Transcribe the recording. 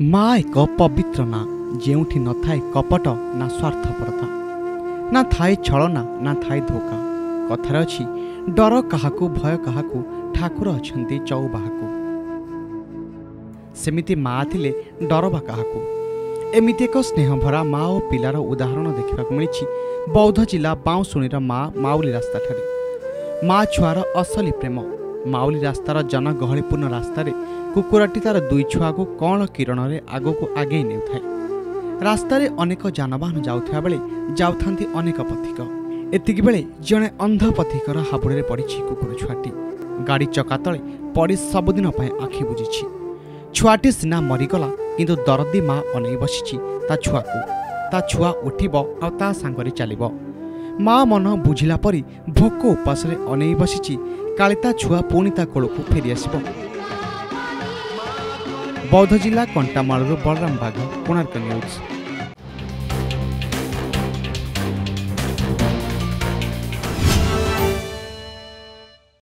माँ एक पवित्र ना जेउठी न थाए कपट ना स्वार्थपरता ना थाए छलना ना थाए धोखा कथार अछि डर काहाकू भय काहाकू ठाकुर अछंती चौबाहाकू सेमिति माँ थिले डर बा काहाकू एमिति एक स्नेहभरा माँ और पिलार उदाहरण देखा मिली बौद्ध जिला बाउंशुणीर माँ माउली रास्ता ठारे माँ छुआर असली प्रेम माउली रास्तार जनगहलीपूर्ण रास्तार कुकुरटी तार दुई छुआ को कौन किरण आग को आगे नेउथाए रास्तार अनेक जानवाहन जाउथाया बेले जाउथांती अनेक पथिक एतिकी बेले जड़े अंध पथिकर हाबुड़े पड़ी कुकुर छुआटी गाड़ी चका तले पड़ी सबुदिन आखि बुझी छुआटी सिना मरीगला किंतु दरदी माँ अनै बसी ता छुआ उठिब आ ता सांगरे चलिब माँ मन बुझिला परी भोक उपास अनै बसी काले ता छुआ पुणी ता कोल को फेरी आसिब। बौद्ध जिला कंटामालू बलराम बाघ कोणार्क न्यूज।